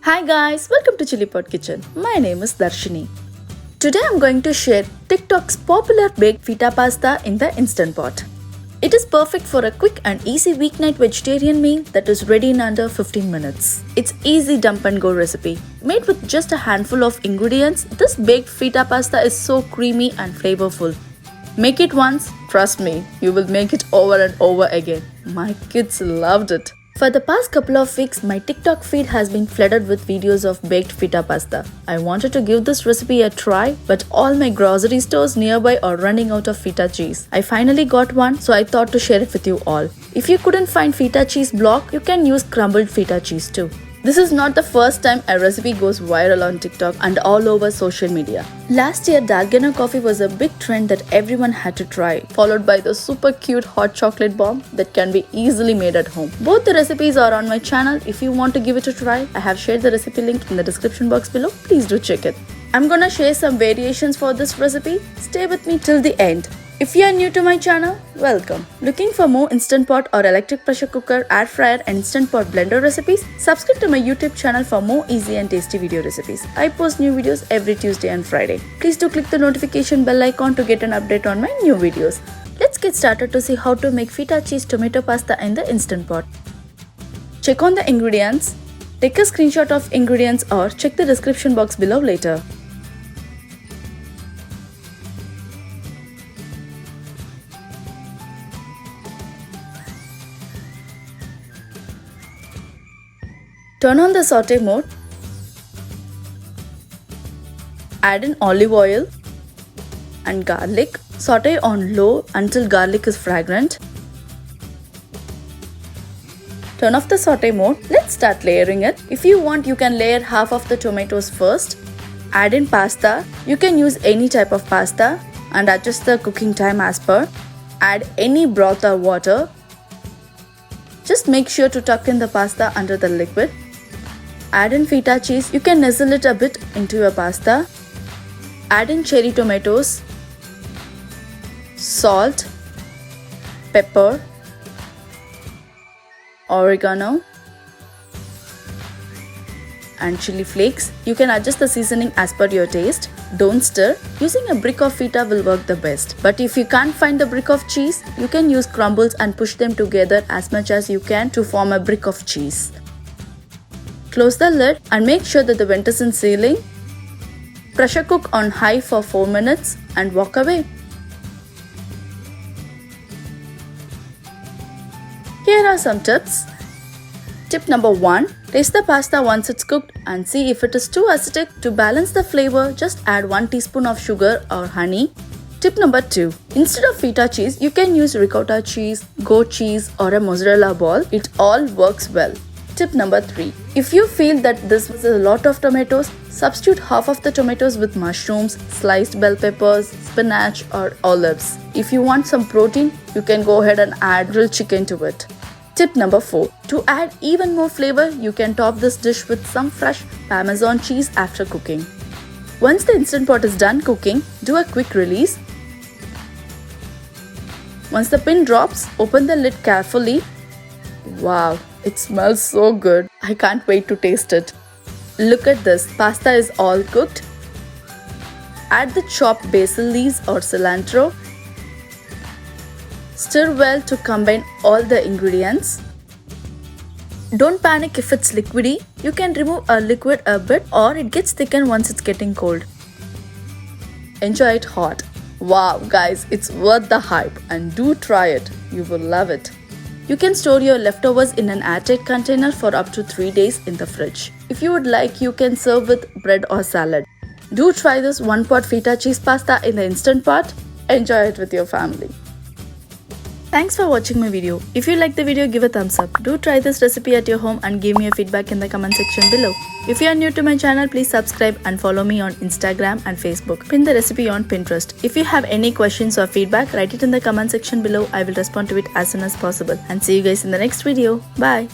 Hi guys, welcome to Chillipot kitchen. My name is Darshini. Today I'm going to share TikTok's popular baked feta pasta in the Instant Pot. It is perfect for a quick and easy weeknight vegetarian meal that is ready in under 15 minutes. It's easy dump and go recipe. Made with just a handful of ingredients, this baked feta pasta is so creamy and flavorful. Make it once, trust me, you will make it over and over again. My kids loved it. For the past couple of weeks, my TikTok feed has been flooded with videos of baked feta pasta. I wanted to give this recipe a try, but all my grocery stores nearby are running out of feta cheese. I finally got one, so I thought to share it with you all. If you couldn't find feta cheese block, you can use crumbled feta cheese too. This is not the first time a recipe goes viral on TikTok and all over social media. Last year, Oregano coffee was a big trend that everyone had to try, followed by the super cute hot chocolate bomb that can be easily made at home. Both the recipes are on my channel. If you want to give it a try, I have shared the recipe link in the description box below. Please do check it. I'm gonna share some variations for this recipe. Stay with me till the end. If you are new to my channel, welcome. Looking for more Instant Pot or electric pressure cooker, air fryer and Instant Pot blender recipes? Subscribe to my YouTube channel for more easy and tasty video recipes. I post new videos every Tuesday and Friday. Please do click the notification bell icon to get an update on my new videos. Let's get started to see how to make feta cheese tomato pasta in the Instant Pot. Check on the ingredients. Take a screenshot of ingredients or check the description box below later. Turn on the saute mode. Add in olive oil and garlic. Saute on low until garlic is fragrant. Turn off the saute mode. Let's start layering it. If you want, you can layer half of the tomatoes first. Add in pasta. You can use any type of pasta and adjust the cooking time as per. Add any broth or water. Just make sure to tuck in the pasta under the liquid. Add in feta cheese. You can nuzzle it a bit into your pasta. Add in cherry tomatoes, salt, pepper, oregano and chili flakes. You can adjust the seasoning as per your taste. Don't stir. Using a brick of feta will work the best. But if you can't find the brick of cheese, you can use crumbles and push them together as much as you can to form a brick of cheese. Close the lid and make sure that the vent is in sealing. Pressure cook on high for 4 minutes and walk away. Here are some tips. Tip number 1. Taste the pasta once it's cooked and see if it is too acidic. To balance the flavor, just add 1 teaspoon of sugar or honey. Tip number 2. Instead of feta cheese, you can use ricotta cheese, goat cheese or a mozzarella ball. It all works well. Tip number 3. If you feel that this was a lot of tomatoes, substitute half of the tomatoes with mushrooms, sliced bell peppers, spinach or olives. If you want some protein, you can go ahead and add grilled chicken to it. Tip number 4. To add even more flavor, you can top this dish with some fresh Parmesan cheese after cooking. Once the Instant Pot is done cooking, do a quick release. Once the pin drops, open the lid carefully. Wow, it smells so good. I can't wait to taste it. Look at this, pasta is all cooked. Add the chopped basil leaves or cilantro. Stir well to combine all the ingredients. Don't panic if it's liquidy. You can remove a liquid a bit or it gets thickened once it's getting cold. Enjoy it hot. Wow guys, it's worth the hype and do try it. You will love it. You can store your leftovers in an airtight container for up to 3 days in the fridge. If you would like, you can serve with bread or salad. Do try this 1-pot feta cheese pasta in the Instant Pot. Enjoy it with your family. Thanks for watching my video. If you like the video, give a thumbs up. Do try this recipe at your home and give me a feedback in the comment section below. If you are new to my channel, please subscribe and follow me on Instagram and Facebook. Pin the recipe on Pinterest. If you have any questions or feedback, write it in the comment section below. I will respond to it as soon as possible. And see you guys in the next video. Bye.